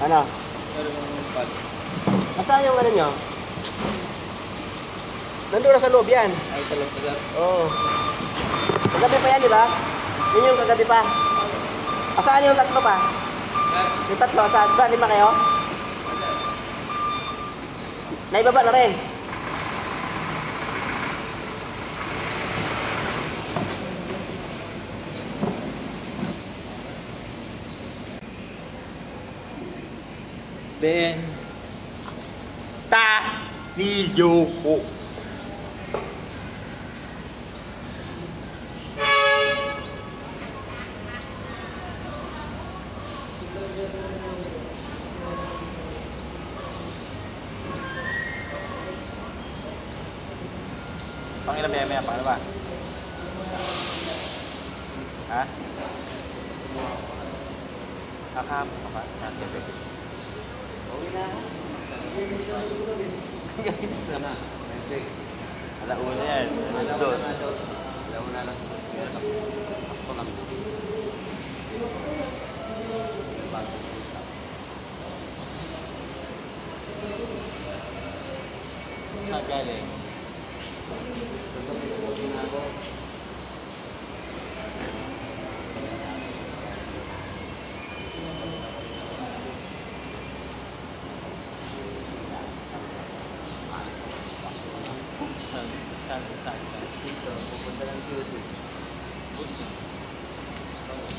Ano? Nasaan yung ano nyo? Nandun na sa loob yan. Ay, talong tagar. Oo. Kagabi pa yan, di ba? Yun yung kagabi pa. Asaan yung tatlo pa? Yung tatlo, asaan ba? 5 kayo? Naibaba na rin. Ben. Video po. Pangilan maya, paano ba? Ha? Kakahapon pa ka? Okay na. Alauna yan. Alas 2. Alauna na. Sakto lang. Saan galing? Saan? Dito, pupunta ng QC.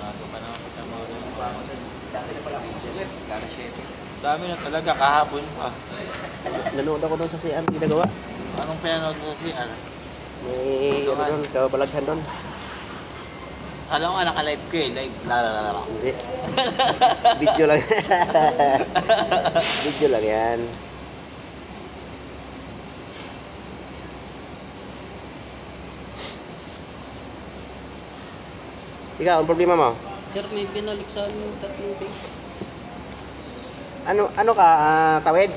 Bago pa naman kita mga ganun pa ako dun. Dati na pala ako. Gana 7. Dami na talaga, kahapon pa. Nanood ako doon sa CR ginagawa. Anong pinanood mo sa CR? May ano doon, kabalaghan doon. Alam ko nga naka-live ko eh, live. Lalalala. Hindi. Video lang. Video lang yan. Ikaw, ang problema mo? Sir, may binalik sa amin yung tatlong base. Ano ka, tawid?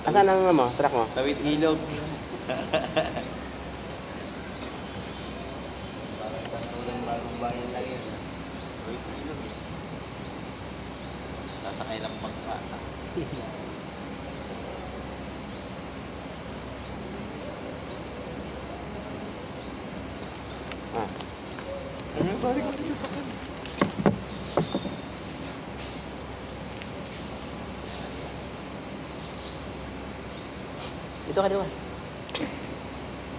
Asan ang mo, truck mo? Tawid ilog. Parang patulang bagong bayan lang yun. Tawid ilog. Sasakay lang bangka. Ano yung balik ko dito sa kan? Dito ka, diba?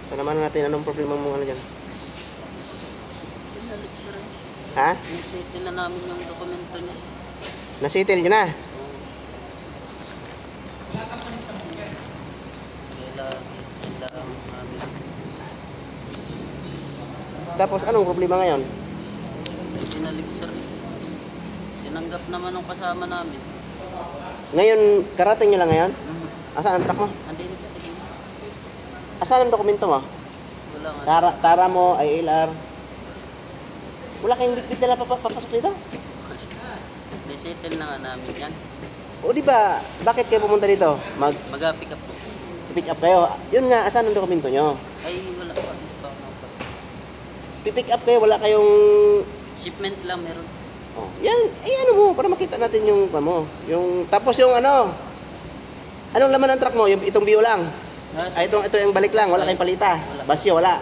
Panaman natin anong problema mo ano dyan. Binalik sir. Ha? Nisettle na namin yung dokumento niya. Nasettle nyo na? Kailangan namin. Tapos anong problema ngayon? Binalik sir. Tinanggap naman ng kasama namin. Ngayon, karating nyo lang ngayon? Asan ang truck mo? Andin kasi dito. Asan ang dokumento mo? Wala nga. Tara mo, ILR. Wala kayong bitbit na papasok dito? Nisettle na nga namin yan. O di ba, bakit kayo pumunta dito? Mag-pick up po. Pick up kayo. Yun nga, asan ang dokumento nyo? Ay, wala pa. Pipick up kayo, wala kayong... Shipment lang meron. Oh, yan, ano mo, para makita natin yung, yung, tapos yung ano, anong laman ng truck mo? Itong bio lang? Ay, ito yung balik lang, wala kayong palita. Wala. Basyo, wala.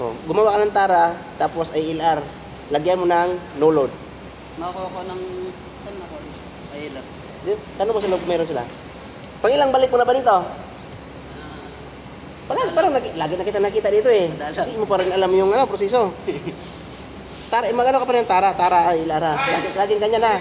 Oh, gumawa ka ng tara, tapos ay ILR. Lagyan mo ng no load. Makakuha ko ng... Saan ako? Ay, lang. Tanong mo sa loob, meron sila. Pang ilang balik mo na ba dito? Parang lagi na nakita dito eh. Hindi mo pa rin alam yung proseso. Tara, magano ka pa rin tara, ay Lara. Laging ganyan na.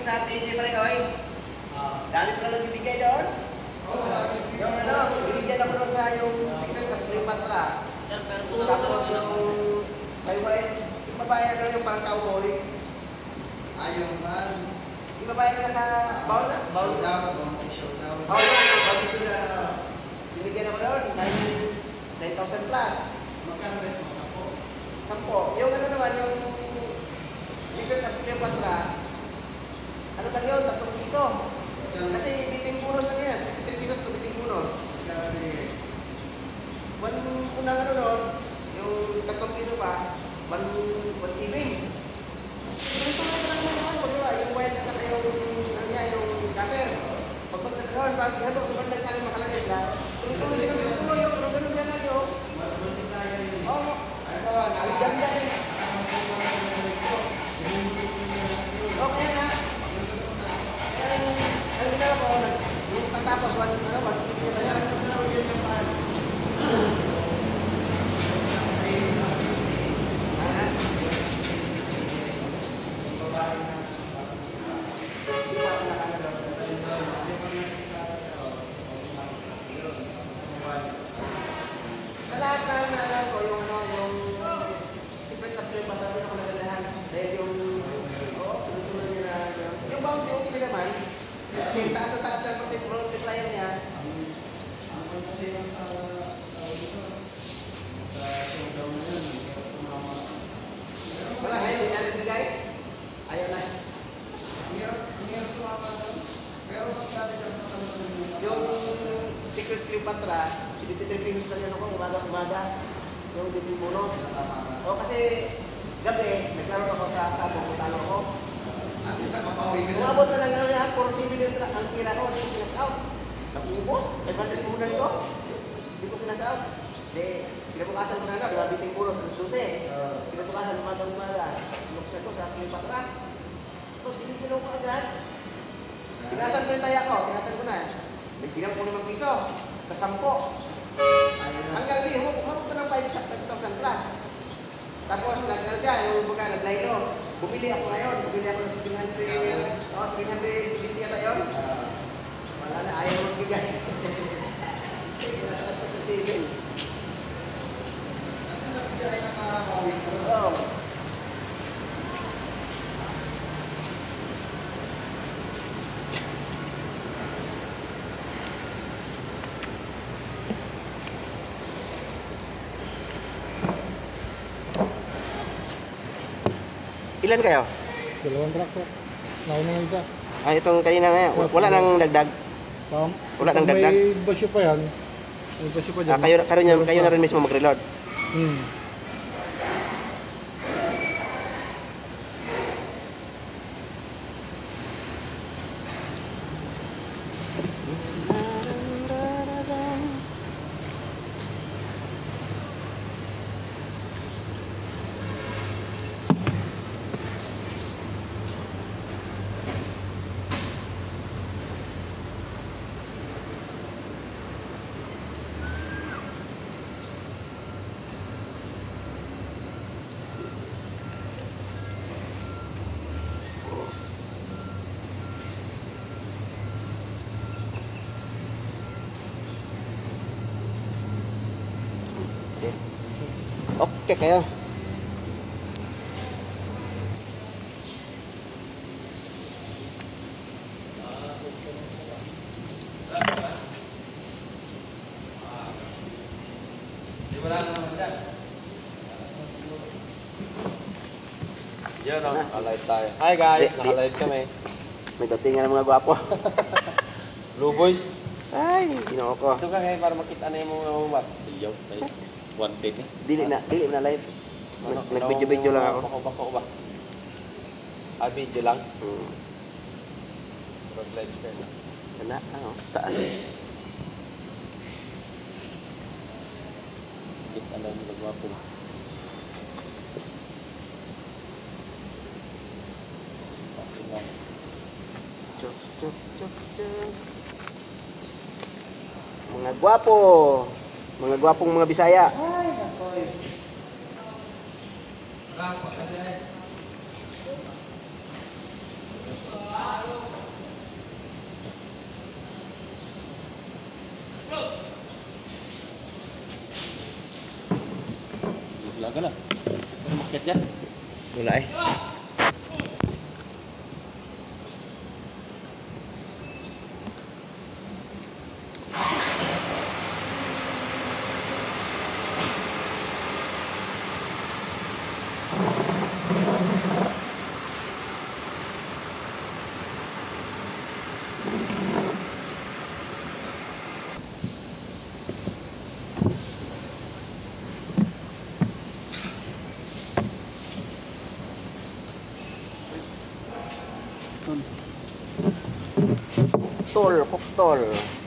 sa PJ pa rin, oy. Dami ko na lang ibigay doon. Yung ano, binigyan ako doon sa yung secret of Cleopatra. Tapos yung may white, yung babae na doon yung parang cowboy. Ayaw man. Yung babae na naka-bowl na? Bowl na. Bowl na. Binigyan ako doon, 9,000 plus. Magkano rin mo? 10. Yung ano naman, yung secret of Cleopatra, ano lang yun, 3 piso. Kasi biting punos lang yan, 53 pesos to biting punos. Unang ano doon, yung 3 piso pa, 1.7. Ito lang naman, yung white at saka yung, ano niya, yung scatter. Pagpagsak doon, pag halo, sa bandang kanin makalagay na, tuloy-tuloy ka ng tuloy, yung ganun yan lang yun. Oo, ang ganda eh. O kaya nga, kaya ang ginawa ko, yung tatapos, 1 secret, nagkaroon yun yung paano. Sa lahat na alam ko, yung ano, yung secret of Cleopatra, hindi ako nagalahan. Dahil yung, tulad niya na, yung bounty, okay naman. Kasi taas na taas na multiplier niya. Ang kasi lang sa showdown na yun, tumama. Wala ngayon, hindi natin bigay. Ayaw na. Hirap tumama doon. Pero magkano ka Yung secret Cleopatra, 73 pesos lang yan ako, umaga. Yung biting puno. O kasi gabi, naglaro ako sa sabong, talo ako. At isa kapawi ka na. Umabot na lang ano yan, 4-7 ang kila ko, hindi ko kinas out. Napungubos, 500 punan ko. Hindi ko kinas out. Kinabukasan ko na nga, diba biting puno sa 12. Kinabukasan umaga. Lumuksan ko sa Cleopatra. Ito, binigyan ko agad. Kinasan ko yung taya ko, kinasan ko na. Bigyan ko 5 piso, sa 10. Hanggang di, umabot ko ng 5,000 plus. Tapos, nagkano siya, yung mga naglaylo. Bumili ako ngayon, bumili ako ng 770 yata yun. Wala na, ayaw magbigay. Nasa 7. At sa pili ay nakapawi ka. Oo. Ilan kayo? 2 truck sir. Nauna ng isa. Itong kanina nga, wala nang dagdag. Wala nang dagdag. May basyo pa yan. May basyo pa dyan. Kayo na rin mismo mag-reload. Okay kayo. Yan o, naka-live tayo. Hi guys, naka-live kami. May datingan ng mga gwapo. Blue Boys. Ay, ginoo ko. Ito ka kayo para makita na yung mga umat. Iyaw, ay, 110 eh. Dili na live. Nag-video lang ako. Bako ba? Video lang? Mag-live stream lang. Kana, ano, sa taas. Kita na yung magwapo. Chok. Mga gwapo. Mga gwapong mga Bisaya. Ay, nakoy. Rango kasi. Wala ka na. Ano makit yan? Wala eh. Tol, koktol.